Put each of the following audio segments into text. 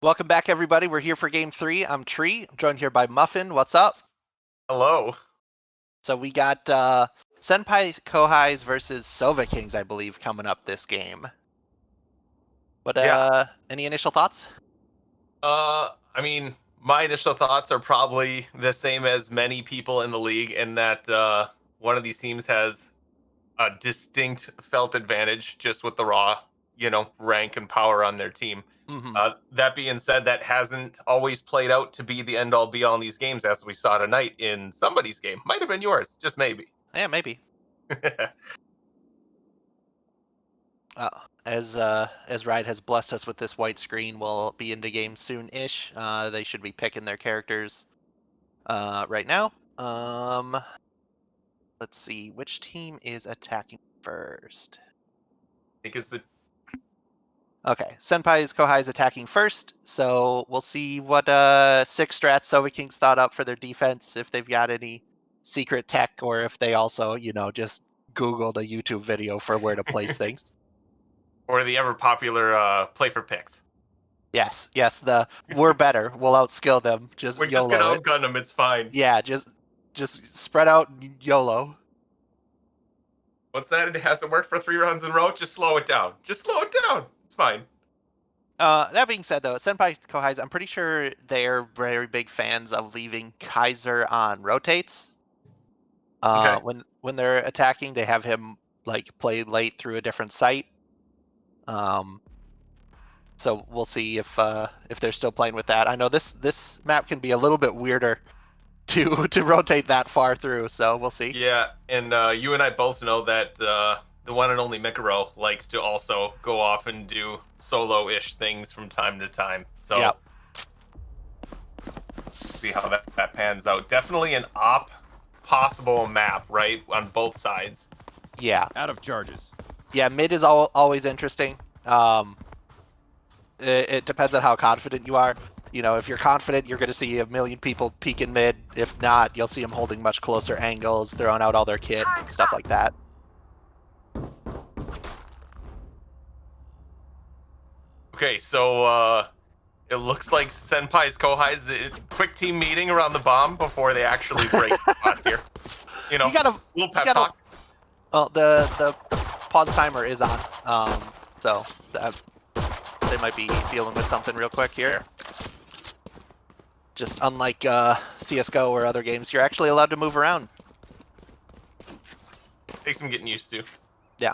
Welcome back, everybody. We're here for game 3. I'm Tree. I'm joined here by Muffin. What's up? Hello. So we got Senpai Kohais versus Sova Kings, I believe, coming up this game. But any initial thoughts? I mean, my initial thoughts are probably the same as many people in the league, in that one of these teams has a distinct felt advantage just with the raw, rank and power on their team. Mm-hmm. That being said, that hasn't always played out to be the end all be all in these games, as we saw tonight in somebody's game. Might have been yours, just maybe. Yeah, maybe. As Ride has blessed us with this white screen, we'll be into game soon-ish. They should be picking their characters right now. Let's see, which team is attacking first? I think it's the Okay, Senpai's Kohai's attacking first, so we'll see what six strats Sova Kings thought up for their defense, if they've got any secret tech, or if they also, just Googled a YouTube video for where to place things. or the ever popular play for picks. Yes, we're better. We'll outskill them. We're just gonna YOLO it. outgun them. It's fine. Yeah, just spread out YOLO. What's that? It hasn't worked for 3 rounds in a row. Just slow it down. Just slow it down. It's fine. That being said, though, Senpai Kohai's, I'm pretty sure they're very big fans of leaving Kaiser on rotates. Okay. When they're attacking, they have him play late through a different site. So we'll see if they're still playing with that. I know this map can be a little bit weirder to rotate that far through, so we'll see. Yeah, and you and I both know that the one and only Mikaro likes to also go off and do solo-ish things from time to time. So yep. See how that pans out. Definitely an possible map, right, on both sides. Yeah. Out of charges. Yeah, mid is always interesting. It depends on how confident you are. If you're confident, you're going to see a million people peeking mid. If not, you'll see them holding much closer angles, throwing out all their kit, stuff like that. Okay, so it looks like Senpai's Kohai's quick team meeting around the bomb before they actually break the spot here. You got a little pep talk. Well, the pause timer is on, so they might be dealing with something real quick here. Just unlike CS:GO or other games, you're actually allowed to move around. Takes some getting used to. Yeah.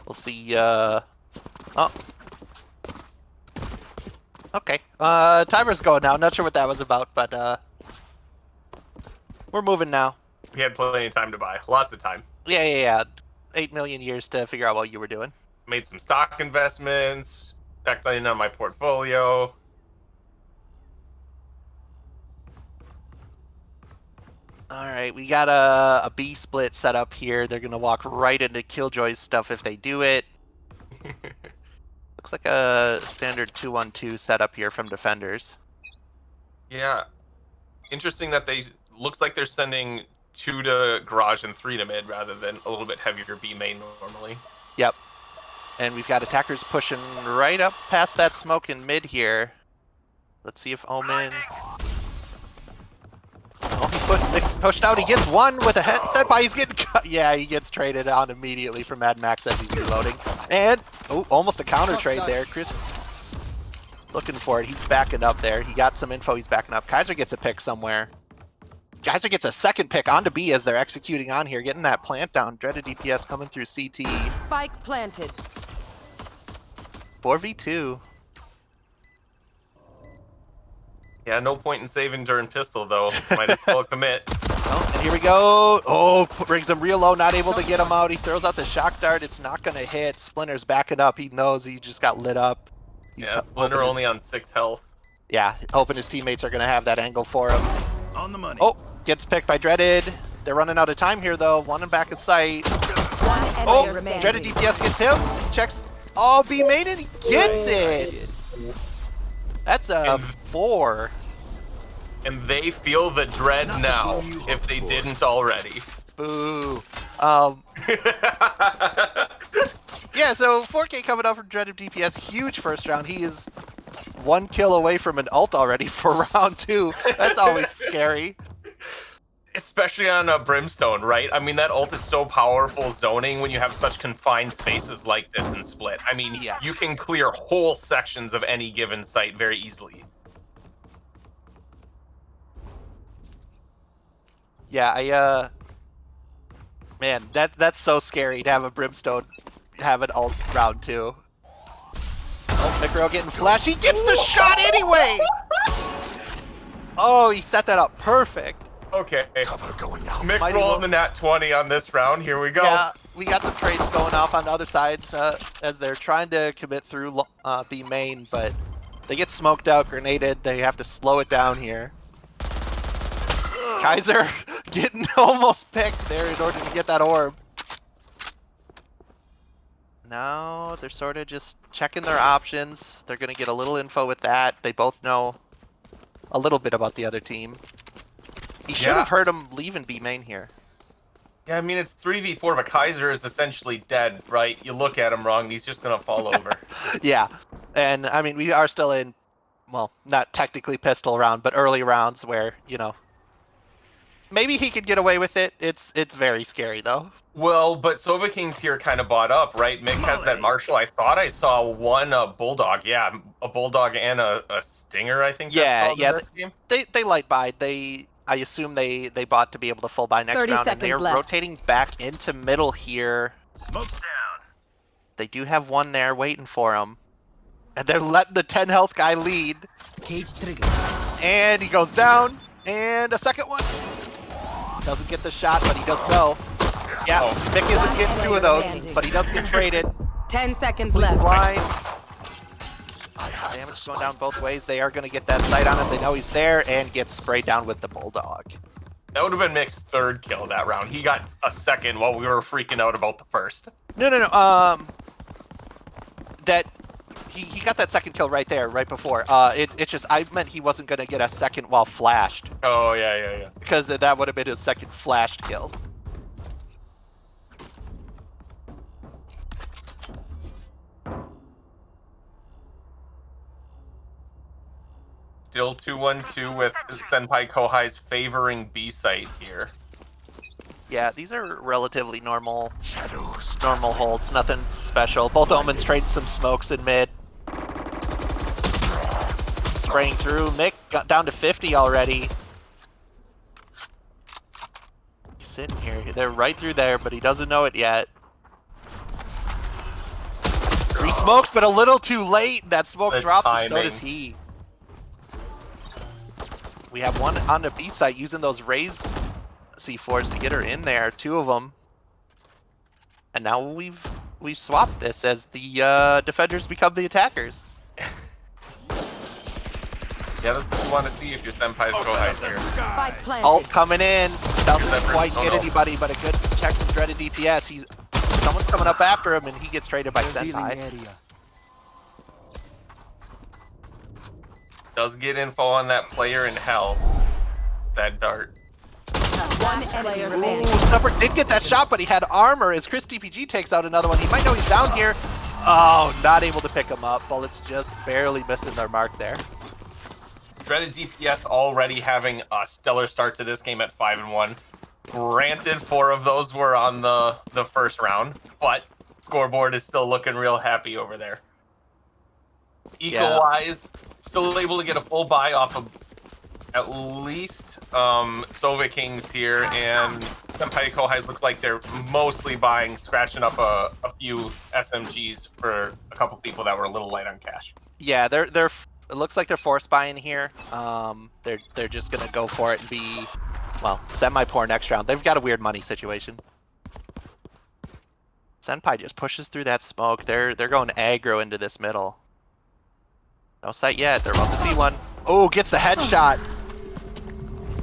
We'll see. Oh. Okay. Timer's going now. Not sure what that was about, but we're moving now. We had plenty of time to buy. Lots of time. Yeah. 8 million years to figure out what you were doing. Made some stock investments. Checked in on my portfolio. All right, we got a B split set up here. They're gonna walk right into Killjoy's stuff if they do it. Looks like a standard 2-1-2 setup here from defenders. Yeah, interesting that looks like they're sending 2 to garage and 3 to mid rather than a little bit heavier B main normally. Yep. And we've got attackers pushing right up past that smoke in mid here. Let's see if Omen. Oh, he pushed out. He gets one with a head. Senpai, he's getting cut. Yeah, he gets traded on immediately from Mad Max as he's reloading. And almost a counter trade there. Chris looking for it. He's backing up there. He got some info. He's backing up. Kaiser gets a pick somewhere. Kaiser gets a second pick onto B as they're executing on here, getting that plant down. Dreaded DPS coming through CT. Spike planted. 4v2. Yeah, no point in saving during pistol though. Might as well commit. Oh, and here we go. Oh, brings him real low, not able to get him out. He throws out the shock dart. It's not going to hit. Splinter's backing up. He knows he just got lit up. Yeah, Splinter only on 6 health. Yeah, hoping his teammates are going to have that angle for him. On the money. Oh, gets picked by Dreaded. They're running out of time here, though. One in back of sight. Oh, Dreaded DPS gets him. Checks. Oh, B main and he gets it. That's a 4. And they feel the dread now, if they didn't already. Boo. Yeah, so 4K coming up from Dreaded DPS, huge first round. He is 1 kill away from an ult already for round 2. That's always scary. Especially on a Brimstone, right? I mean, that ult is so powerful zoning when you have such confined spaces like this in Split. I mean, Yeah. you can clear whole sections of any given site very easily. Yeah, man, that's so scary to have a Brimstone have an ult round 2. Oh, Micro getting flash. He gets the shot anyway! Oh, he set that up perfect. Okay. Cover going out. Mick Mighty rolling Lo- the nat 20 on this round. Here we go. Yeah, we got some trades going off on the other sides as they're trying to commit through B main, but they get smoked out, grenaded. They have to slow it down here. Kaiser getting almost picked there in order to get that orb. Now they're sort of just checking their options. They're going to get a little info with that. They both know a little bit about the other team. He should have heard him leaving B main here. Yeah, I mean, it's 3v4, but Kaiser is essentially dead, right? You look at him wrong, and he's just going to fall over. Yeah, and I mean, we are still in, well, not technically pistol round, but early rounds where, you know, maybe he could get away with it. It's very scary, though. Well, but Sova King's here kind of bought up, right? Mick has that Marshall. I thought I saw one Bulldog. Yeah, a Bulldog and a Stinger, I think that's called in this game. They light buy. I assume they bought to be able to full buy next 30 round, and they're seconds left. rotating back into middle here. Smoke's down. They do have one there waiting for him. And they're letting the 10 health guy lead. Cage trigger. And he goes down. And a second one. Doesn't get the shot, but he does know. Yeah, Mick isn't getting 2 of those, but he does get traded. 10 seconds left. Blind. Damage going down both ways. They are going to get that sight on him. They know he's there and gets sprayed down with the Bulldog. That would have been Mick's 3rd kill that round. He got a 2nd while we were freaking out about the 1st. No. That he got that 2nd kill right there, right before. It's just I meant he wasn't going to get a 2nd while flashed. Oh yeah. Because that would have been his 2nd flashed kill. Still 2-1-2 with Senpai Kohai's favoring B site here. Yeah, these are relatively normal holds. Nothing special. Both Omens trading some smokes in mid. Spraying through. Mick got down to 50 already. He's sitting here. They're right through there, but he doesn't know it yet. 3 smokes, but a little too late. That smoke The drops, and so timing. does he. We have one on the B site using those raise C4s to get her in there. 2 of them. And now we've swapped this as the defenders become the attackers. Yeah, that's what you want to see if your Senpai's Kohai's here. Spike planted. Ult coming in. Doesn't Never- quite oh, get no. anybody, but a good check from Dreaded DPS. Someone's coming up after him, and he gets traded by Revealing Senpai. area. Does get info on that player in hell. That dart. One enemy Ooh, remaining. Snuffer did get that shot, but he had armor as Chris TPG takes out another one. He might know he's down here. Oh, not able to pick him up. Bullets just barely missing their mark there. Dreaded DPS already having a stellar start to this game at 5-1. Granted, 4 of those were on the first round, but scoreboard is still looking real happy over there. Eco-wise, still able to get a full buy off of at least Sova Kings here, and Senpai Kohai's looks like they're mostly buying, scratching up a few SMGs for a couple people that were a little light on cash. Yeah, it looks like they're force buying here. They're just gonna go for it and be, well, semi-poor next round. They've got a weird money situation. Senpai just pushes through that smoke. They're going aggro into this middle. No sight yet. They're about to see one. Oh, gets the headshot.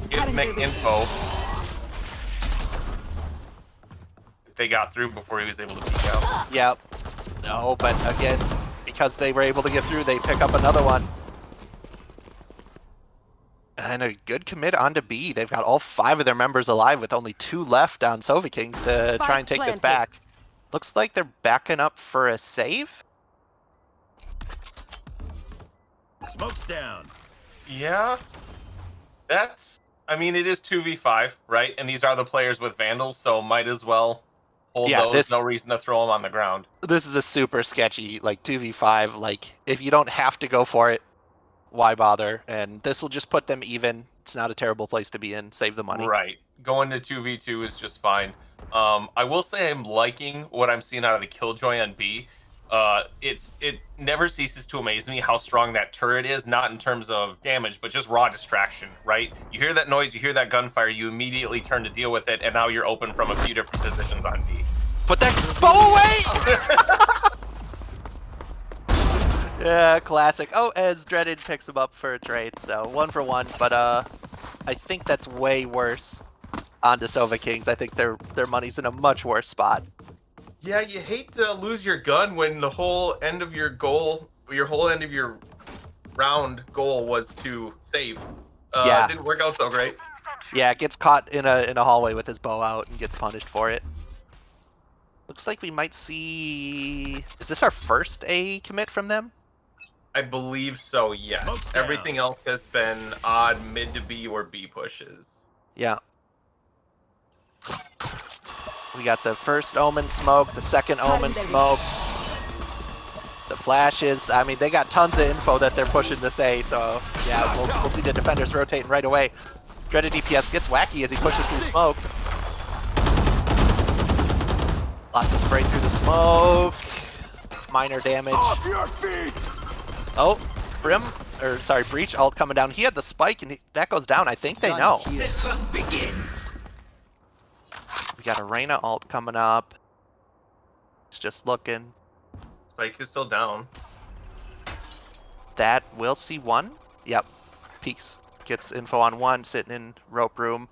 Gives Mick info. They got through before he was able to peek out. Yep. No, but again, because they were able to get through, they pick up another one. And a good commit onto B. They've got all 5 of their members alive with only 2 left on Sova Kings to try and take this planted. back. Looks like they're backing up for a save. Smoke's down. Yeah. That's, I mean, it is 2v5, right? And these are the players with Vandals, so might as well hold Yeah, those. No reason to throw them on the ground. This is a super sketchy, like, 2v5. Like, if you don't have to go for it, why bother? And this will just put them even. It's not a terrible place to be in. Save the money. Right. Going to 2v2 is just fine. I will say I'm liking what I'm seeing out of the Killjoy on B. It never ceases to amaze me how strong that turret is, not in terms of damage, but just raw distraction, right? You hear that noise, you hear that gunfire, you immediately turn to deal with it, and now you're open from a few different positions on B. Put that bow away! Yeah, classic. Oh, as Dreaded picks him up for a trade, so 1 for 1, but I think that's way worse onto Sova Kings. I think their money's in a much worse spot. Yeah, you hate to lose your gun when the whole end of your goal, your whole end of your round goal was to save. Yeah. It didn't work out so great. Yeah, gets caught in a hallway with his bow out and gets punished for it. Looks like we might see... Is this our first A commit from them? I believe so, yes. Smoke's down. Everything else has been odd mid to B or B pushes. Yeah. We got the first Omen smoke, the second Omen smoke, the flashes. I mean, they got tons of info that they're pushing this A, so yeah, we'll see the defenders rotating right away. Dreaded DPS gets wacky as he pushes through smoke. Lots of spray through the smoke. Minor damage. Off your feet. Oh, Breach ult coming down. He had the spike and that goes down. I think they know. The hunt begins. We got a Reyna ult coming up. It's just looking. Spike is still down. That will see 1. Yep. Peeks. Gets info on 1 sitting in rope room.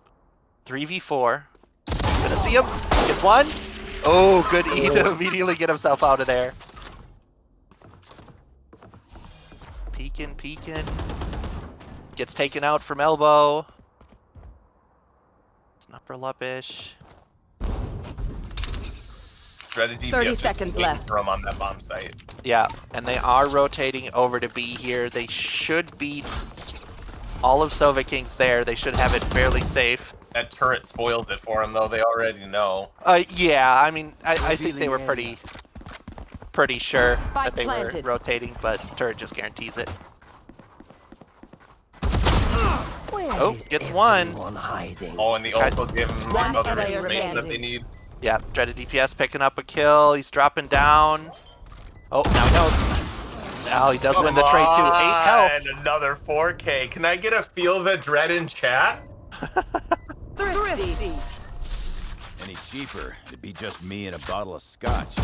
3v4. Gonna see him. Gets 1. Oh, good E to immediately get himself out of there. Peeking. Gets taken out from elbow. It's an upper luppish. Dreaded DPS 30 is seconds waiting left. for him on that bomb site. Yeah, and they are rotating over to B here. They should beat all of Sova Kings there. They should have it fairly safe. That turret spoils it for him, though. They already know. Yeah, I mean, I think they were pretty sure Spike that they planted. were rotating, but turret just guarantees it. Oh, gets 1. Oh, and the ult will give him One other player information that they standing. need. Yeah, Dreaded DPS picking up a kill. He's dropping down. Oh, now he knows. Now he does win the trade too. 8 health. And another 4K. Can I get a feel the dread in chat? Thrifty. Any cheaper, it'd be just me and a bottle of scotch.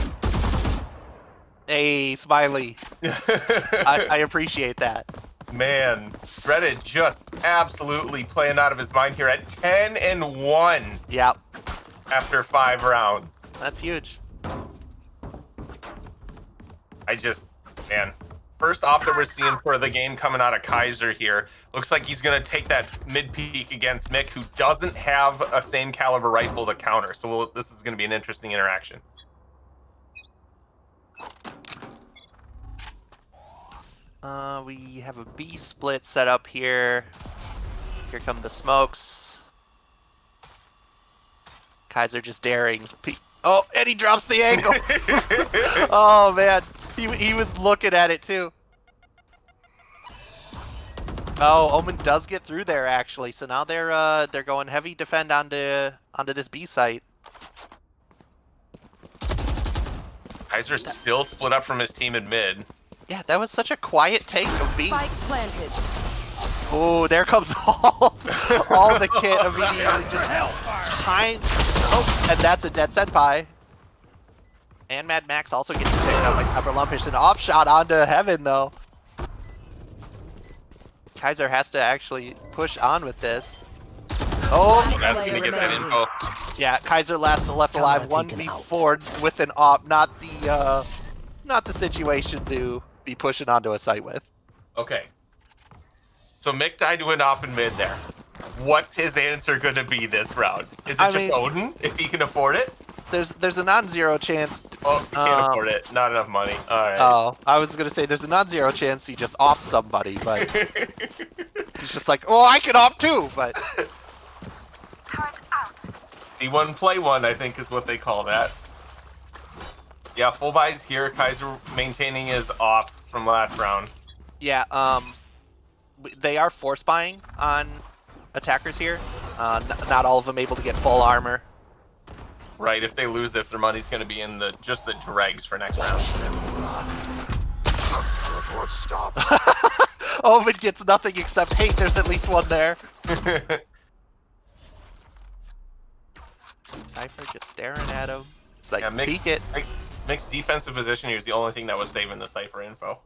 Hey, Smiley. I appreciate that. Man, Dreaded just absolutely playing out of his mind here at 10-1 Yeah, after 5 rounds. that's huge. Man, first op that we're seeing for the game coming out of Kaiser here. Looks like he's going to take that mid peek against Mick, who doesn't have a same caliber rifle to counter. So this is going to be an interesting interaction. We have a B split set up here. Here come the smokes. Kaiser just daring. Oh, and he drops the angle. Oh man, he was looking at it too. Oh, Omen does get through there actually. So now they're going heavy defend onto this B site. Kaiser's still split up from his team in mid. Yeah, that was such a quiet take of B. Spike planted. Oh, there comes all the kit immediately just time. Oh, and that's a dead senpai. And Mad Max also gets picked up by Sniper Lumpish. An off shot onto Heaven though. Kaiser has to actually push on with this. Oh, That's gonna get that info. yeah, Kaiser left alive 1v4 with an op, not the situation to be pushing onto a site with. Okay. So Mick died to an op in mid there. What's his answer going to be this round? Is it just Odin, if he can afford it? There's a non-zero chance. Oh, he can't afford it. Not enough money. All right. Oh, I was gonna say there's a non-zero chance he just opts somebody, but he's just like, oh, I can opt too, but. See one, play one, I think is what they call that. Yeah, full buys here. Kaiser maintaining his op from last round. Yeah, they are force buying on attackers here. Not all of them able to get full armor. Right, if they lose this, their money's going to be in just the dregs for next round. Ovid gets nothing except, hey, there's at least one there. Cypher just staring at him. It's like, yeah, peek it. Mick's defensive position here is the only thing that was saving the Cypher info.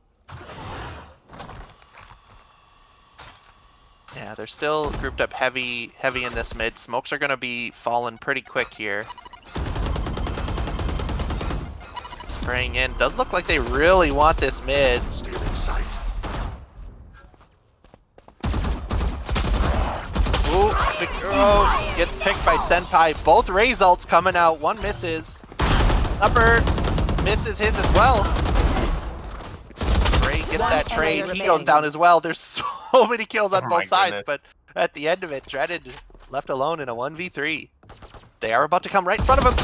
Yeah, they're still grouped up heavy in this mid. Smokes are going to be falling pretty quick here. Spraying in. Does look like they really want this mid. Stealing sight. Ooh, oh, gets picked by Senpai. Both results coming out. One misses. Upper misses his as well. Ray gets that trade. He goes down as well. There's so many kills on both sides, but at the end of it, Dreaded left alone in a 1v3. They are about to come right in front of him.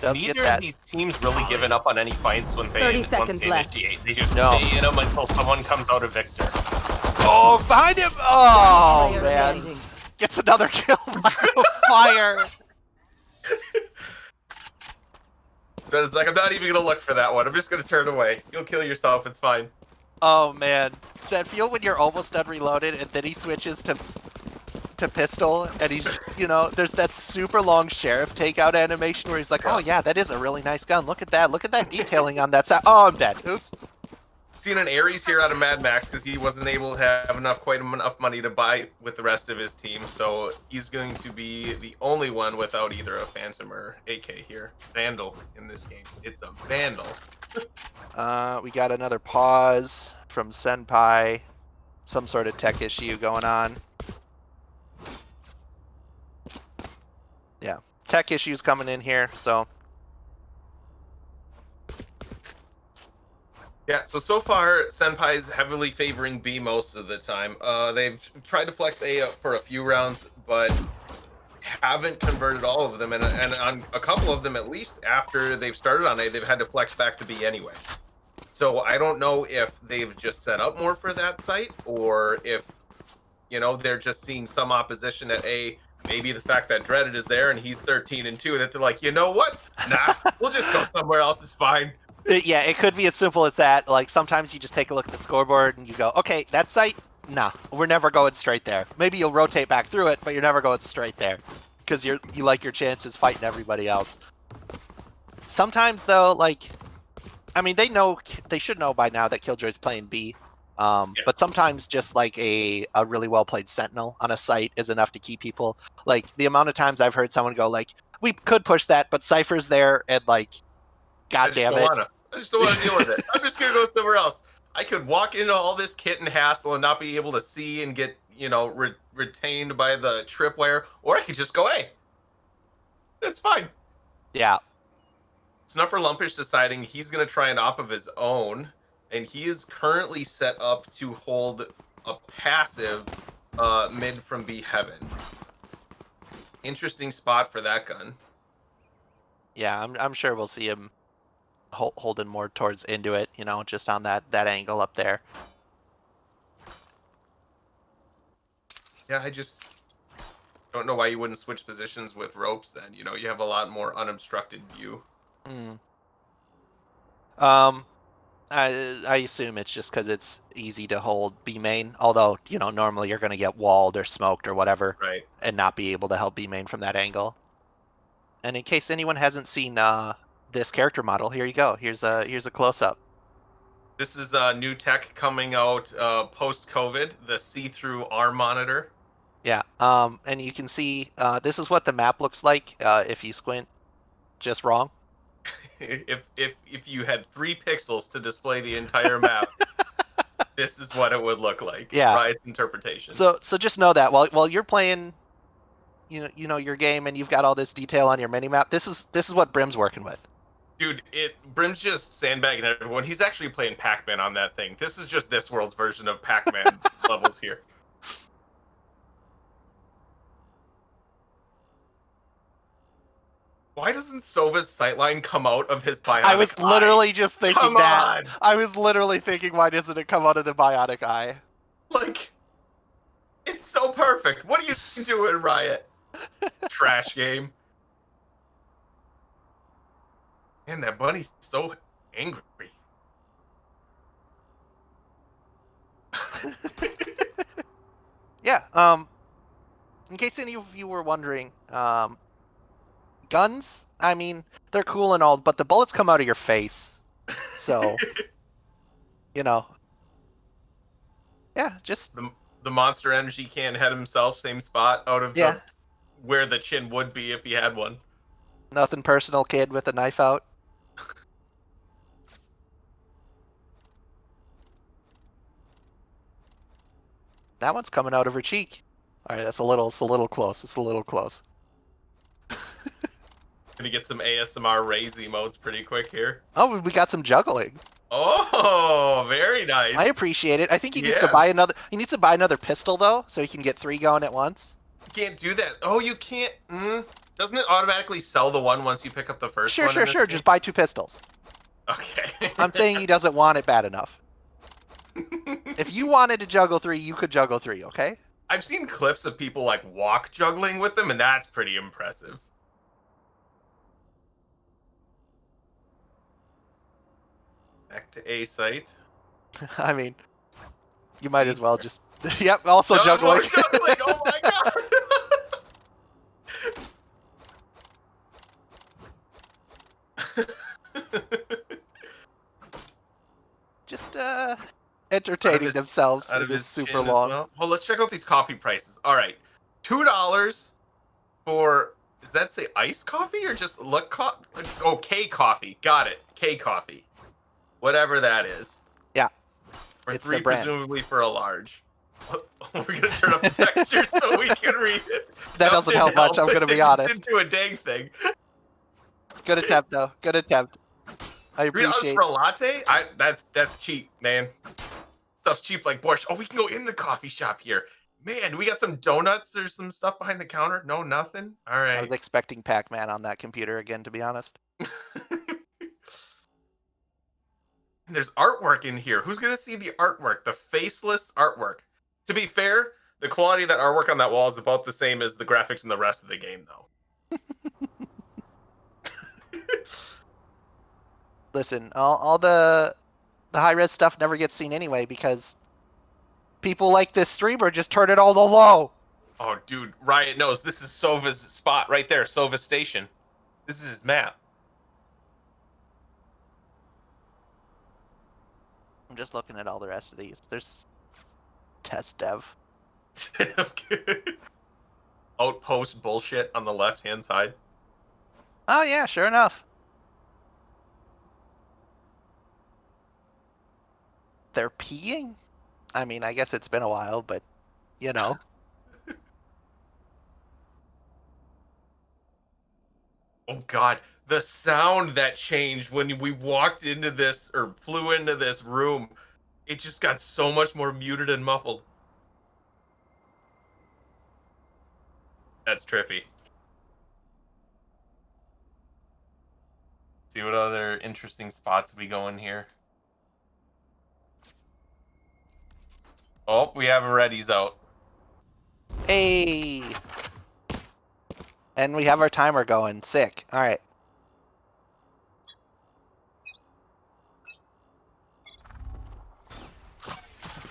Does Neither get that. of these teams really given up on any fights when they, 30 seconds left. initiate. They just stay in them until someone comes out a victor. Oh, behind him! Oh, Player man. standing. Gets another kill by the fire. But it's like, I'm not even going to look for that one. I'm just going to turn away. You'll kill yourself. It's fine. Oh, man. That feel when you're almost done reloaded and then he switches to pistol and he's, you know, there's that super long sheriff takeout animation where he's like, oh, yeah, that is a really nice gun. Look at that. Look at that detailing on that side. Oh, I'm dead. Oops. Seen an Ares here out of Mad Max because he wasn't able to have quite enough money to buy with the rest of his team, so he's going to be the only one without either a Phantom or AK here. Vandal in this game. It's a Vandal. We got another pause from Senpai. Some sort of tech issue going on. Yeah, tech issues coming in here, so. Yeah, so far, Senpai's heavily favoring B most of the time. They've tried to flex A for a few rounds, but haven't converted all of them. And on a couple of them, at least after they've started on A, they've had to flex back to B anyway. So I don't know if they've just set up more for that site, or if, you know, they're just seeing some opposition at A. Maybe the fact that Dreaded is there and he's 13-2, that they're like, you know what? Nah, we'll just go somewhere else. It's fine. Yeah, it could be as simple as that. Like, sometimes you just take a look at the scoreboard and you go, okay, that site, nah, we're never going straight there. Maybe you'll rotate back through it, but you're never going straight there because you like your chances fighting everybody else. Sometimes, though, like, I mean, they should know by now that Killjoy's playing B. But sometimes just like a really well played Sentinel on a site is enough to keep people. Like, the amount of times I've heard someone go like, we could push that, but Cypher's there and like, God damn it. I just don't want to deal with it. I'm just going to go somewhere else. I could walk into all this kit and hassle and not be able to see and get, you know, retained by the tripwire, or I could just go A. That's fine. Yeah. Snuffer Lumpish deciding he's going to try an op of his own, and he is currently set up to hold a passive mid from B Heaven. Interesting spot for that gun. Yeah, I'm sure we'll see him holding more towards into it, you know, just on that angle up there. Yeah, I just don't know why you wouldn't switch positions with ropes then. You know, you have a lot more unobstructed view. I assume it's just because it's easy to hold B main, although, you know, normally you're going to get walled or smoked or whatever, Right. and not be able to help B main from that angle. And in case anyone hasn't seen this character model, here you go. Here's a close-up. This is new tech coming out post-COVID, the see-through arm monitor. Yeah, and you can see this is what the map looks like if you squint just wrong. If you had 3 pixels to display the entire map, this is what it would look like. Yeah. Riot's interpretation. So just know that while you're playing, you know your game and you've got all this detail on your minimap. This is what Brim's working with. Dude, Brim's just sandbagging everyone. He's actually playing Pac-Man on that thing. This is just this world's version of Pac-Man levels here. Why doesn't Sova's sightline come out of his bionic I was literally just thinking Come that. on! I was literally thinking, why doesn't it come out of the bionic eye? Like, it's so perfect. What are you doing, Riot? Trash game. Man, that bunny's so angry. Yeah. In case any of you were wondering, guns. I mean, they're cool and all, but the bullets come out of your face. So, you know. Yeah, just The Monster Energy can't head himself, same spot out of where the chin would be if he had one. nothing personal, kid with a knife out. That one's coming out of her cheek. All right, it's a little close. It's a little close. Gonna get some ASMR raise emotes pretty quick here. Oh, we got some juggling. Oh, very nice. I appreciate it. I think he needs to buy another. He needs to buy another pistol though, so he can get 3 going at once. You can't do that. Oh, you can't. Doesn't it automatically sell the one once you pick up the first one? Sure. Just buy 2 pistols. Okay. I'm saying he doesn't want it bad enough. If you wanted to juggle 3, you could juggle 3. Okay. I've seen clips of people like walk juggling with them, and that's pretty impressive. Back to A site. I mean, you might as well just. Yep. Also No, juggling. more juggling. Oh my god. Just entertaining themselves Out in of this his super chin as long. Well, let's check out these coffee prices. All right, $2 for. Does that say iced coffee or just look? Oh, K coffee. Got it. K coffee. Whatever that is. Yeah. Or It's 3 the brand. presumably for a large. We're gonna turn up the texture so we can read it. That doesn't help much. I'm gonna be honest. Into a dang thing. Good attempt though. Good attempt. I $3 appreciate. for a latte? That's cheap, man. Stuff's cheap like borscht. Oh, we can go in the coffee shop here. Man, we got some donuts or some stuff behind the counter. No, nothing. All I right. was expecting Pac-Man on that computer again, to be honest. There's artwork in here. Who's gonna see the artwork? The faceless artwork. To be fair, the quality of that artwork on that wall is about the same as the graphics in the rest of the game, though. Listen, all the high-res stuff never gets seen anyway because people like this streamer just turn it all to low. Oh, dude, Riot knows this is Sova's spot right there. Sova's station. This is his map. I'm just looking at all the rest of these. There's test dev. Outpost bullshit on the left-hand side. Oh yeah, sure enough. They're peeing? I mean, I guess it's been a while, but you know. Oh god, the sound that changed when we walked into this or flew into this room, it just got so much more muted and muffled. That's trippy. See what other interesting spots we go in here. Oh, we have a Reddy's out. Hey. And we have our timer going. Sick. All right.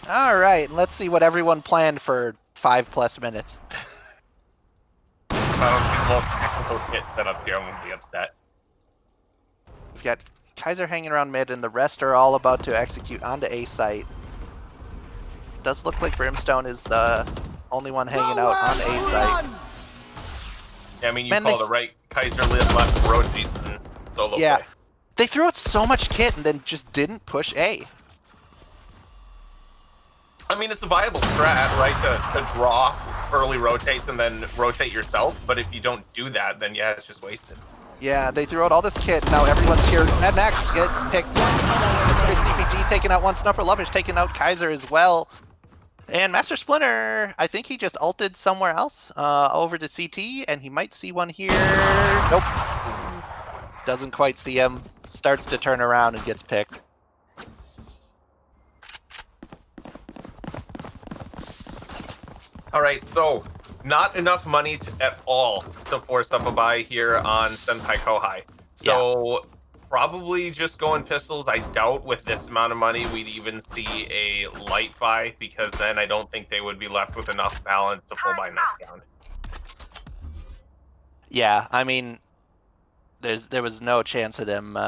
All right. Let's see what everyone planned for 5+ minutes. If I don't get a little technical kit set up here, I'm gonna be upset. We've got Kaiser hanging around mid, and the rest are all about to execute onto A site. Does look like Brimstone is the only one hanging out on A site. Yeah, I mean, you Man, call the right Kaiser left rotate and solo Yeah. play. They threw out so much kit and then just didn't push A. I mean, it's a viable strat, right? To draw early rotates and then rotate yourself. But if you don't do that, then yeah, it's just wasted. Yeah, they threw out all this kit. Now everyone's here. Mad Max gets picked. Chris DPG taking out one Snuffer. Lovage taking out Kaiser as well. And Master Splinter, I think he just ulted somewhere else over to CT, and he might see one here. Nope. Doesn't quite see him. Starts to turn around and gets picked. All right, so not enough money at all to force up a buy here on Senpai Kohai. So probably just going pistols. I doubt with this amount of money we'd even see a light buy, because then I don't think they would be left with enough balance to full buy knockdown. Yeah, I mean, there was no chance of them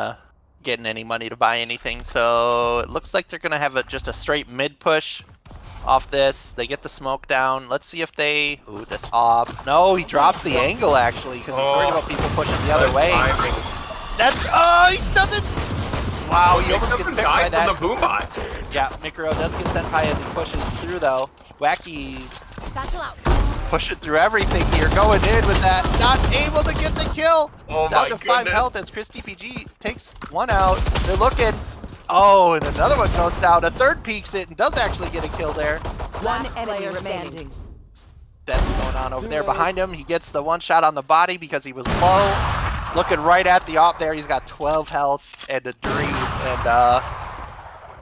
getting any money to buy anything. So it looks like they're gonna have just a straight mid push off this. They get the smoke down. Let's see if they. Ooh, this off. No, he drops the angle actually because he's worried about people pushing the other way. That's he doesn't. Wow, he almost gets picked by that. From the boombot. Yeah, Mikro does get Senpai as he pushes through though. Wacky pushing through everything here, going in with that. Not able to get the kill. Oh Down to 5 health as Chris DPG takes one out. They're looking. Oh, and another one goes down. A third peeks it and does actually get a kill there. One enemy remaining. That's going on over there behind him. He gets the one shot on the body because he was low. Looking right at the op there. He's got 12 health and a dream. And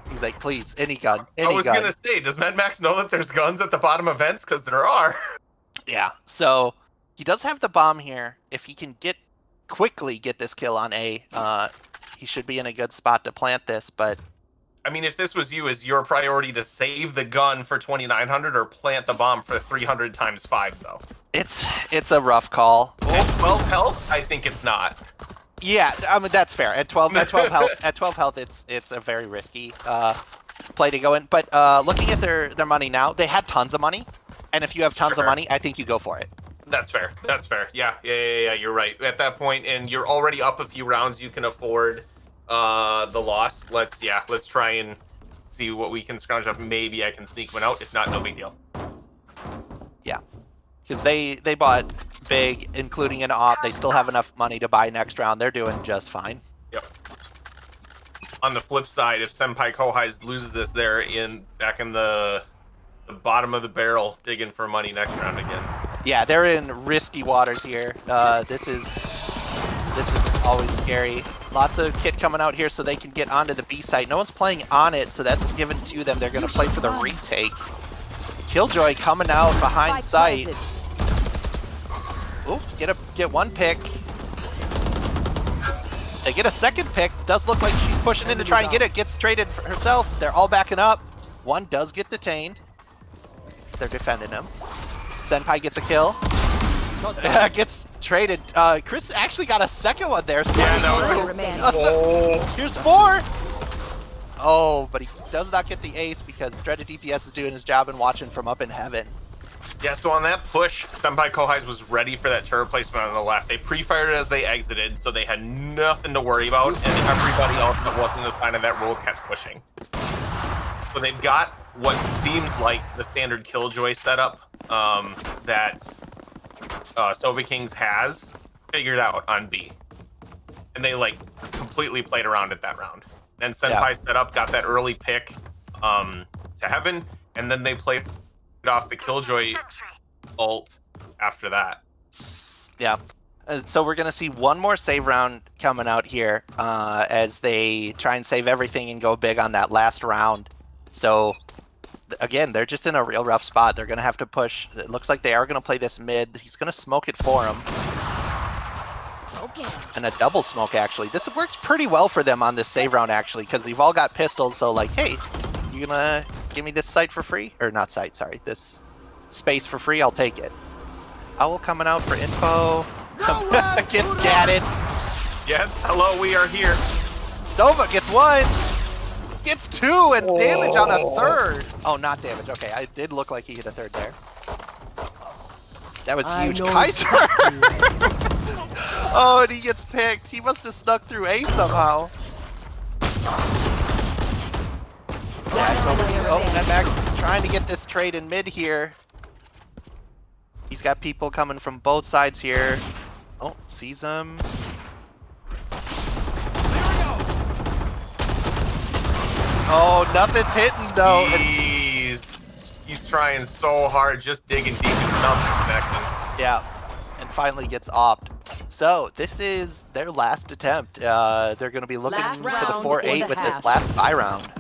he's like, please, any gun, any gun. I was going to say, does Mad Max know that there's guns at the bottom of vents? Because there are. Yeah, so he does have the bomb here. If he can quickly get this kill on A, he should be in a good spot to plant this, but... I mean, if this was you, is your priority to save the gun for 2,900 or plant the bomb for 300 times 5, though? It's a rough call. At 12 health, I think it's not. Yeah, I mean, that's fair. At 12 health, it's a very risky play to go in. But looking at their money now, they had tons of money, and if you have tons of money, I think you go for it. That's fair. That's fair. Yeah, you're right. At that point, and you're already up a few rounds, you can afford the loss. Let's try and see what we can scrounge up. Maybe I can sneak one out. If not, no big deal. Yeah, because they bought big, including an op. They still have enough money to buy next round. They're doing just fine. Yep. On the flip side, if Senpai Kohai loses this, they're back in the bottom of the barrel, digging for money next round again. Yeah, they're in risky waters here. This is always scary. Lots of kit coming out here so they can get onto the B site. No one's playing on it, so that's given to them. They're going to play for the retake. Killjoy coming out behind site. Ooh, get one pick. They get a second pick. Does look like she's pushing in to try and get it. Gets traded for herself. They're all backing up. One does get detained. They're defending him. Senpai gets a kill. Gets traded. Chris actually got a second one there. So here's 4. Oh, but he does not get the ace because Dreaded DPS is doing his job and watching from up in heaven. Yeah, so on that push, Senpai Kohai was ready for that turret placement on the left. They pre-fired it as they exited, so they had nothing to worry about, and everybody else that wasn't a sign of that role kept pushing. So they've got what seems like the standard Killjoy setup that Sova Kings has figured out on B. And they completely played around it that round. And Senpai set up, got that early pick to heaven, and then they played off the Killjoy ult after that. Yeah. So we're going to see one more save round coming out here as they try and save everything and go big on that last round. So again, they're just in a real rough spot. They're going to have to push. It looks like they are going to play this mid. He's going to smoke it for him. Okay. And a double smoke, actually. This works pretty well for them on this save round, actually, because they've all got pistols. So, hey, you going to give me this site for free? Or not site, sorry. This space for free? I'll take it. Owl coming out for info. Gets gatted. Yes, hello, we are here. Sova gets 1. Gets 2 and damage on a 3rd. Oh, not damage. Okay, I did look like he hit a 3rd there. That was huge. Kaiser! Oh, and he gets picked. He must have snuck through A somehow. Oh, Mad Max trying to get this trade in mid here. He's got people coming from both sides here. Oh, sees him. Oh, nothing's hitting though. He's trying so hard, just digging deep and nothing connecting. Yeah, and finally gets opt. So this is their last attempt. They're going to be looking Last for the round 4-8 for with the this half. last buy round.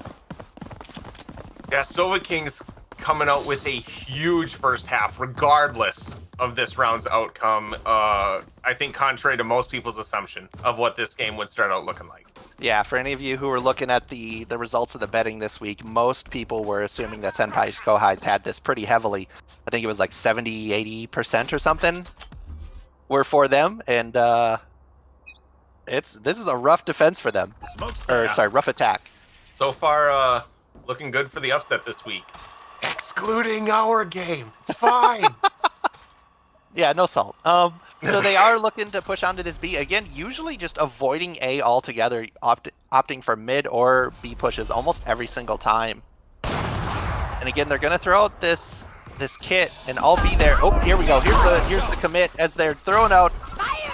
Yeah, Sova King's coming out with a huge first half, regardless of this round's outcome. I think contrary to most people's assumption of what this game would start out looking like. Yeah, for any of you who were looking at the results of the betting this week, most people were assuming that Senpai's Kohai's had this pretty heavily. I think it was like 70-80% or something were for them, and this is a rough defense for them. Or sorry, rough attack. So far, looking good for the upset this week. Excluding our game. It's fine. Yeah, no salt. So they are looking to push onto this B again. Usually just avoiding A altogether, opting for mid or B pushes almost every single time. And again, they're gonna throw out this kit, and I'll be there. Oh, here we go. Here's the commit as they're throwing out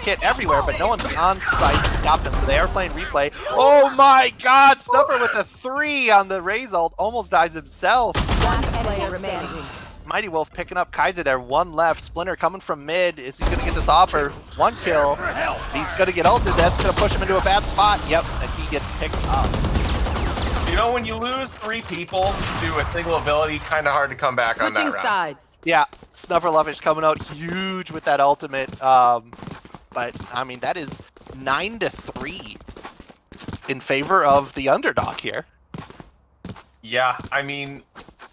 kit everywhere, but no one's on site to stop them. So they are playing replay. Oh my God! Snuffer with a 3 on the Raze ult, almost dies himself. One enemy remaining. Mighty Wolf picking up Kaiser there, 1 left. Splinter coming from mid. Is he gonna get this offer? 1 kill. He's gonna get ulted. That's gonna push him into a bad spot. Yep, and he gets picked up. You know, when you lose 3 people to a single ability, kind of hard to come back on that Switching round. sides. Yeah, Snufferlovish coming out huge with that ultimate. But I mean, that is 9-3 in favor of the underdog here. Yeah, I mean,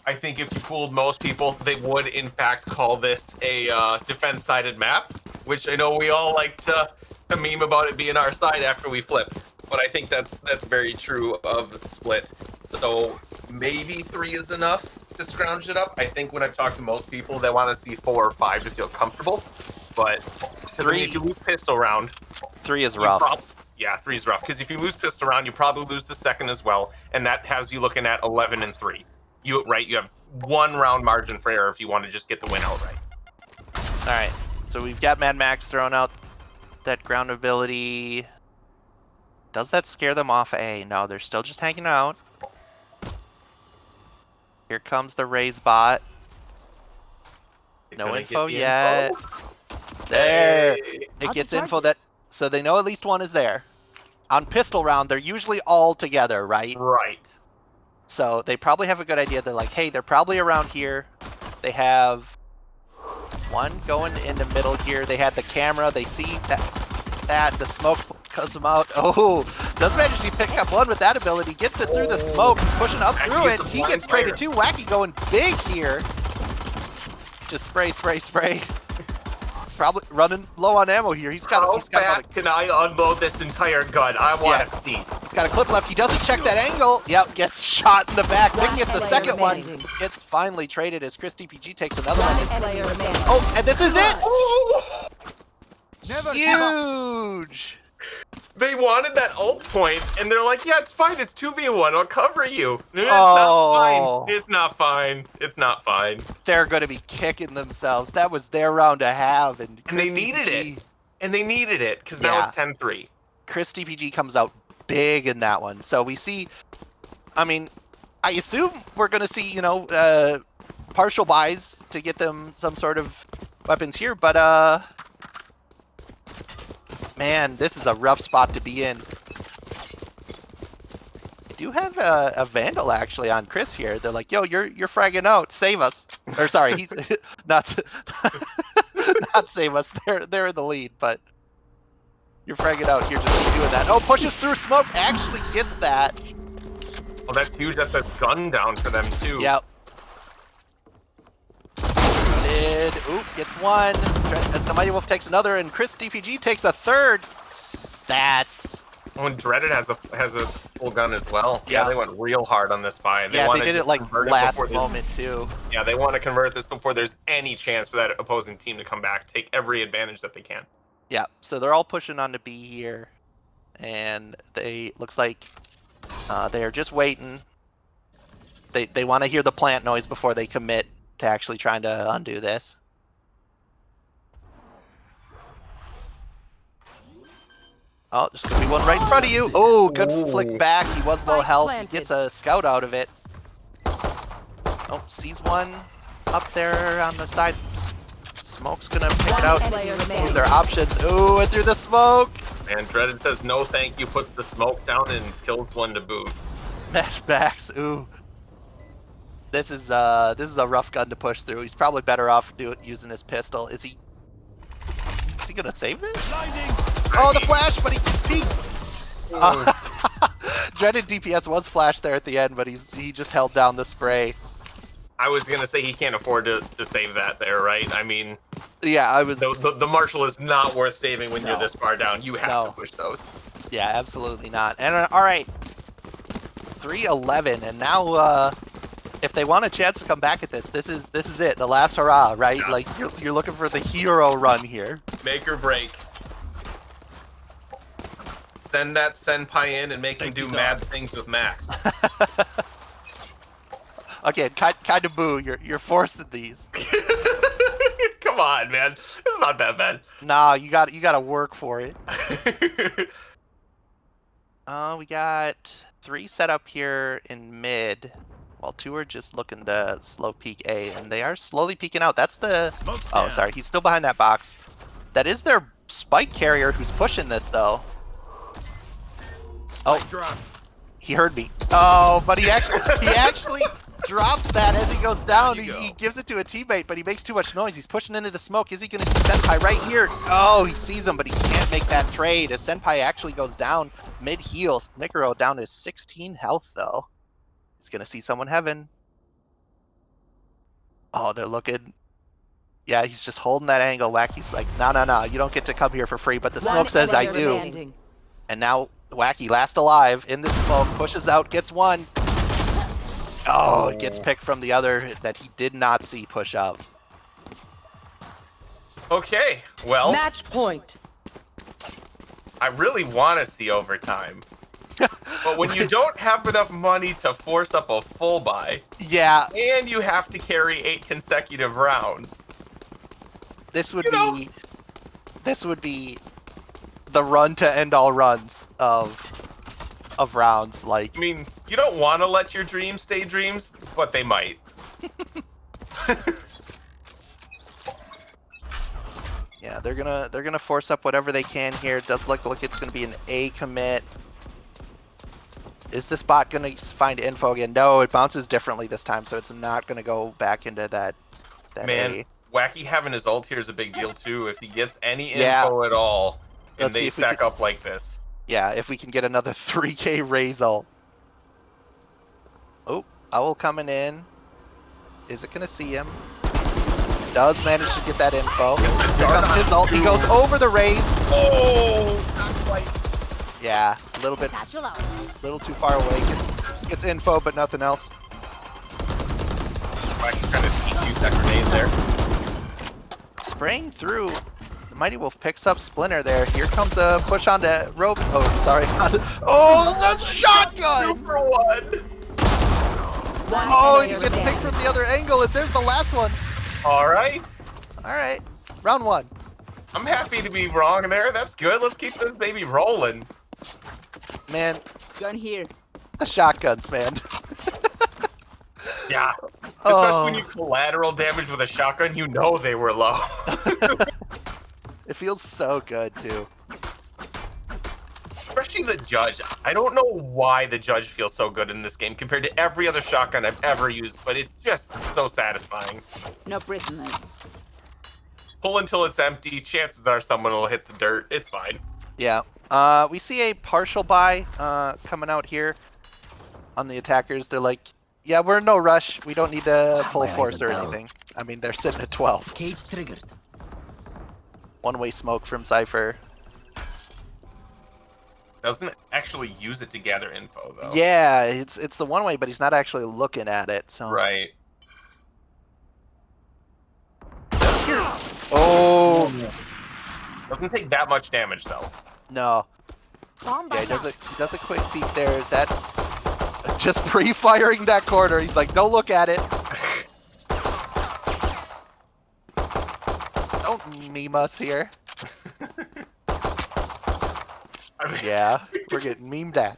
I think if you fooled most people, they would in fact call this a defense-sided map, which I know we all like to meme about it being our side after we flip. But I think that's very true of Split. So maybe 3 is enough to scrounge it up. I think when I've talked to most people, they want to see 4 or 5 to feel comfortable. But 3, if you lose pistol round, 3 is rough. Yeah, 3 is rough. Because if you lose pistol round, you probably lose the second as well, and that has you looking at 11-3. You have 1 round margin for error if you want to just get the win outright. All right, so we've got Mad Max throwing out that ground ability. Does that scare them off A? No, they're still just hanging out. Here comes the Raze bot. No info yet. There. Hey. It gets info that, so they know at least 1 is there. On pistol round, they're usually all together, right? Right. So they probably have a good idea. They're like, hey, they're probably around here. They have 1 going in the middle here. They had the camera. They see that the smoke cuts them out. Oh, does manage to pick up 1 with that ability. Gets it through the smoke. He's pushing up through it. He gets traded too. Wacky going big here. Just spray, spray, spray. Probably running low on ammo here. How fast can I unload this entire gun? I want to see. He's got a clip left. He doesn't check that angle. Yep, gets shot in the back. Then gets the second one. Gets finally traded as Chris DPG takes another one. Oh, and this is it! Never Huge! They wanted that ult point, and they're like, yeah, it's fine. It's 2v1. I'll cover you. It's Oh. not fine. It's not fine. It's not fine. They're going to be kicking themselves. That was their round to have. And they needed it. And they needed it, because now it's 10-3. Chris DPG comes out big in that one. So we see, I mean, I assume we're going to see, partial buys to get them some sort of weapons here. But, man, this is a rough spot to be in. I do have a Vandal actually on Chris here. They're like, yo, you're fragging out. Save us. Or sorry, he's not not save us. They're in the lead, but you're fragging out here just keep doing that. Oh, pushes through smoke. Actually gets that. Oh, that's huge. That's a gun down for them, too. Yep. Oop, gets 1. As the Mighty Wolf takes another, and Chris DPG takes a 3rd. That's... Oh, and Dreaded has a full gun as well. Yeah, they went real hard on this buy. They did it like last moment, too. Yeah, they want to convert this before there's any chance for that opposing team to come back. Take every advantage that they can. Yeah, so they're all pushing on to B here. And looks like they are just waiting. They want to hear the plant noise before they commit to actually trying to undo this. Oh, there's gonna be one right in front of you. Oh, good flick back. He was low Spike health. planted. He gets a scout out of it. Oh, sees one up there on the side. Smoke's gonna pick it out. Player Move remaining. their options. Ooh, and through the smoke. And Dreaded says no thank you, puts the smoke down and kills one to boot. Matchbacks. Ooh. This is a rough gun to push through. He's probably better off using his pistol. Is he gonna save this? Oh, the flash, but he gets beat. Dreaded DPS was flashed there at the end, but he just held down the spray. I was gonna say he can't afford to save that there, right? I mean, Yeah, I was. the Marshall is not worth saving when you're this far down. You have to push those. Yeah, absolutely not. And all right, 3-11, and now if they want a chance to come back at this, this is it, the last hurrah, right? Yeah. Like you're looking for the hero run here. Make or break. Send that senpai in and make him do mad things with Max. Again, kind of boo. You're forcing these. Come on, man. It's not that bad. Nah, you got to work for it. We got 3 set up here in mid, while 2 are just looking to slow peek A, and they are slowly peeking out. That's the. Oh, sorry, he's still behind that box. That is their spike carrier who's pushing this though. Oh, he heard me. Oh, but he actually drops that as he goes down. He gives it to a teammate, but he makes too much noise. He's pushing into the smoke. Is he going to see Senpai right here? Oh, he sees him, but he can't make that trade as Senpai actually goes down mid-heals. Mikuro down to 16 health, though. He's going to see someone heaven. Oh, they're looking. Yeah, he's just holding that angle. Wacky's like, no, you don't get to come here for free, but the smoke says I do. Standing. And now Wacky, last alive, in the smoke, pushes out, gets one. Oh, it gets picked from the other that he did not see push up. Okay, well, Match point. I really want to see overtime. But when you don't have enough money to force up a full buy, Yeah, and you have to carry 8 consecutive rounds, this would be the run to end all runs of rounds. Like, I mean, you don't want to let your dreams stay dreams, but they might. yeah, they're gonna force up whatever they can here. It does look like it's gonna be an A commit. Is this bot gonna find info again? No, it bounces differently this time, so it's not gonna go back into that Man, A. Wacky having his ult here is a big deal too. If he gets any Yeah. info at all, and Let's see they if we stack can- up like this. Yeah, if we can get another 3K raise ult. Oh, Owl coming in. Is it gonna see him? Does manage to get that info. Here comes his ult. He goes over the raise. Oh, not quite. Yeah, a little bit, little too far away. Gets info, but nothing else. Wacky trying to use that grenade there. Spraying through. The Mighty Wolf picks up Splinter there. Here comes a push onto rope. Oh, sorry. Oh, that's a shotgun! Super one. Oh, he gets picked from the other angle, and there's the last one. All right. All right, round 1. I'm happy to be wrong there. That's good. Let's keep this baby rolling. Man, Gun here. the shotguns, man. Yeah. Oh. Especially when you collateral damage with a shotgun, you know they were low. It feels so good, too. Especially the Judge. I don't know why the Judge feels so good in this game compared to every other shotgun I've ever used, but it's just so satisfying. No prisoners. Pull until it's empty. Chances are someone will hit the dirt. It's fine. Yeah. We see a partial buy coming out here on the attackers. They're like, yeah, we're in no rush. We don't need a full force or anything. I mean, they're sitting at 12. Cage triggered. One-way smoke from Cypher. Doesn't actually use it to gather info, though. Yeah, it's the one-way, but he's not actually looking at it. So. Right. Oh Doesn't take that much damage, though. no. Yeah, he does a quick peek there. That Just pre-firing that corner. He's like, don't look at it. Don't meme us here. Yeah, we're getting memed at.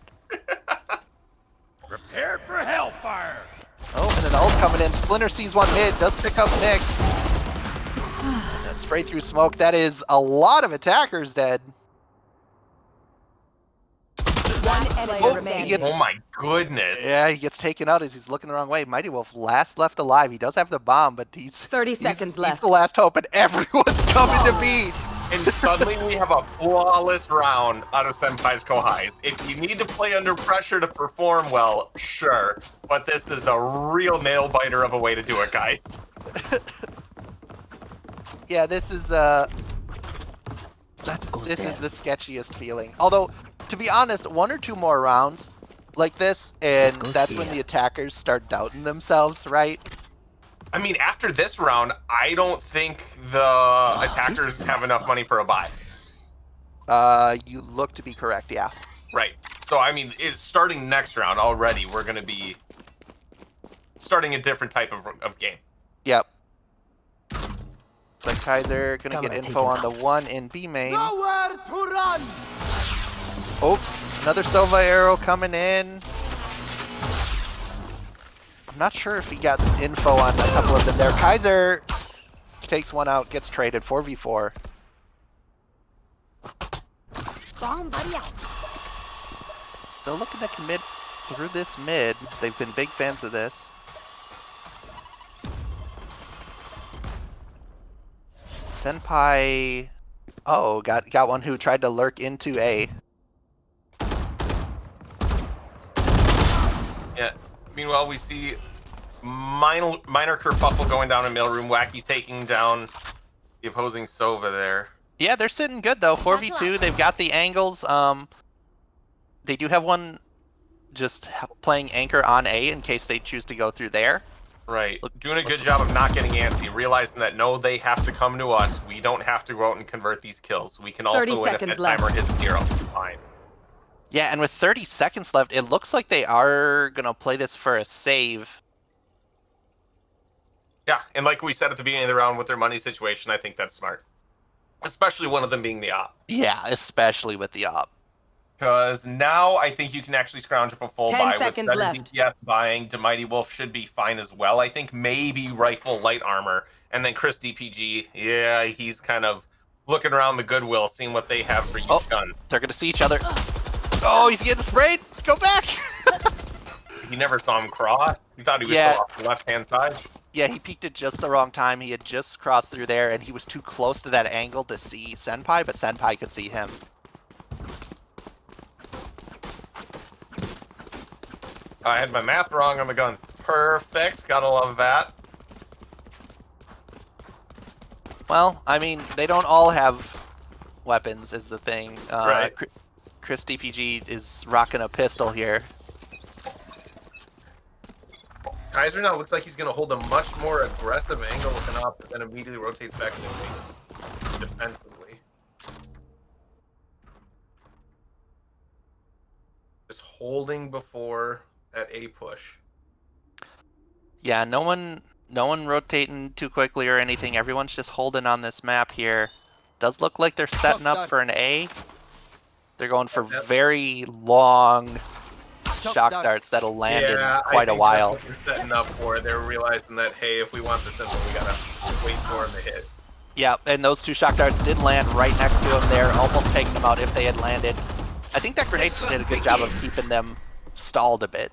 Prepare for hellfire! Oh, and an ult coming in. Splinter sees one mid, does pick up Nick. And spray through smoke. That is a lot of attackers dead. One enemy Oh, remaining. he gets, Oh my goodness. yeah, he gets taken out as he's looking the wrong way. Mighty Wolf last left alive. He does have the bomb, but 30 seconds he's left. the last hope, and everyone's coming to beat. And suddenly we have a flawless round out of Senpai's Kohais. If you need to play under pressure to perform well, sure. But this is a real nail biter of a way to do it, guys. Yeah, this is the sketchiest feeling. Although, to be honest, one or two more rounds like this, and that's when the attackers start doubting themselves, right? I mean, after this round, I don't think the attackers have enough money for a buy. You look to be correct, yeah. Right. So, I mean, it's starting next round already. We're going to be starting a different type of game. Yep. Looks like Kaiser gonna get info on the one in B main. Nowhere to run! Oops, another Sova arrow coming in. I'm not sure if he got info on a couple of them there. Kaiser takes one out, gets traded 4v4. Still looking to commit through this mid. They've been big fans of this. Senpai, oh, got one who tried to lurk into A. Yeah. Meanwhile, we see minor kerfuffle going down in mailroom. Wacky taking down the opposing Sova there. Yeah, they're sitting good though. 4v2. They've got the angles. They do have one just playing anchor on A in case they choose to go through there. Right. Doing a good job of not getting antsy, realizing that no, they have to come to us. We don't have to go out and convert these kills. We can also 30 win if seconds that left. timer hits 0. Fine. Yeah, and with 30 seconds left, it looks like they are gonna play this for a save. Yeah, and like we said at the beginning of the round with their money situation, I think that's smart. Especially one of them being the op. Yeah, especially with the op. Because now I think you can actually scrounge up a full 10 buy seconds with 7 left. DPS buying. The Mighty Wolf should be fine as well. I think maybe Rifle light armor. And then Chris DPG, yeah, he's kind of looking around the Goodwill, seeing what they have for each gun. They're gonna see each other. Oh, he's getting sprayed! Go back! He never saw him cross. He thought he was Yeah. still off the left-hand side. Yeah, he peeked at just the wrong time. He had just crossed through there, and he was too close to that angle to see Senpai, but Senpai could see him. I had my math wrong on the guns. Perfect. Gotta love that. Well, I mean, they don't all have weapons, is the thing. Right. Chris DPG is rocking a pistol here. Kaiser now looks like he's going to hold a much more aggressive angle with an op, but then immediately rotates back into wing defensively. Just holding before that A push. Yeah, no one rotating too quickly or anything. Everyone's just holding on this map here. Does look like they're setting up for an A. They're going for very long shock darts that'll land in quite a while. That's what they're setting up for. They're realizing that, hey, if we want this simple, we gotta wait for him to hit. Yeah, and those two shock darts did land right next to him there, almost taking them out if they had landed. I think that grenade did a good job of keeping them stalled a bit.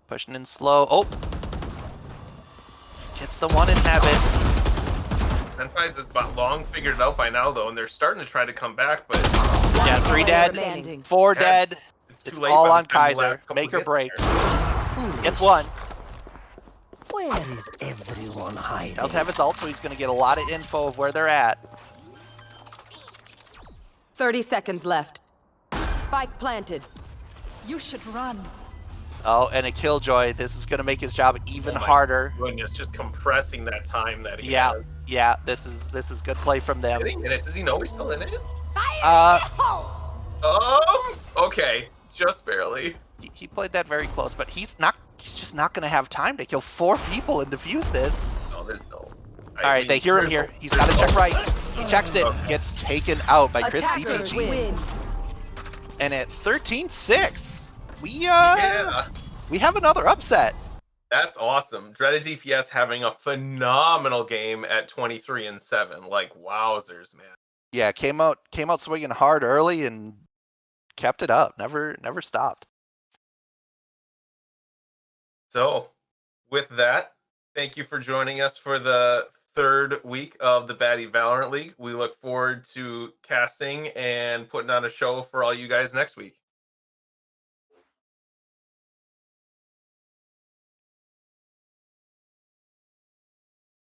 Pushing in slow. Oh! Gets the one inhabit. Senpai's is long figured it out by now, though, and they're starting to try to come back, but Yeah, 3 dead, Remaining. 4 dead. it's too It's late. all by the on time the Kaiser. last couple Make or hits break. there. Gets one. Where is everyone hiding? Does have his ult, so he's going to get a lot of info of where they're at. 30 seconds left. Spike planted. You should run. Oh, and a killjoy. This is going to make his job even Oh my harder. Goodness, just compressing that time that he Yeah, has. yeah. This is good play from them. Is he in it? Does he know he's still in it? Uh, Okay. just barely. He played that very close, but he's just not going to have time to kill 4 people and defuse this. No, there's no. All right, they hear him here. He's got to check right. He checks it, gets taken out by Chris Attackers DPG. win. And at 13-6, we Yeah, have another upset. that's awesome. Dreaded DPS having a phenomenal game at 23-7. Like wowzers, man. Yeah, came out swinging hard early and kept it up. Never stopped. So, with that, thank you for joining us for the 3rd week of the Baddy Valorant League. We look forward to casting and putting on a show for all you guys next week.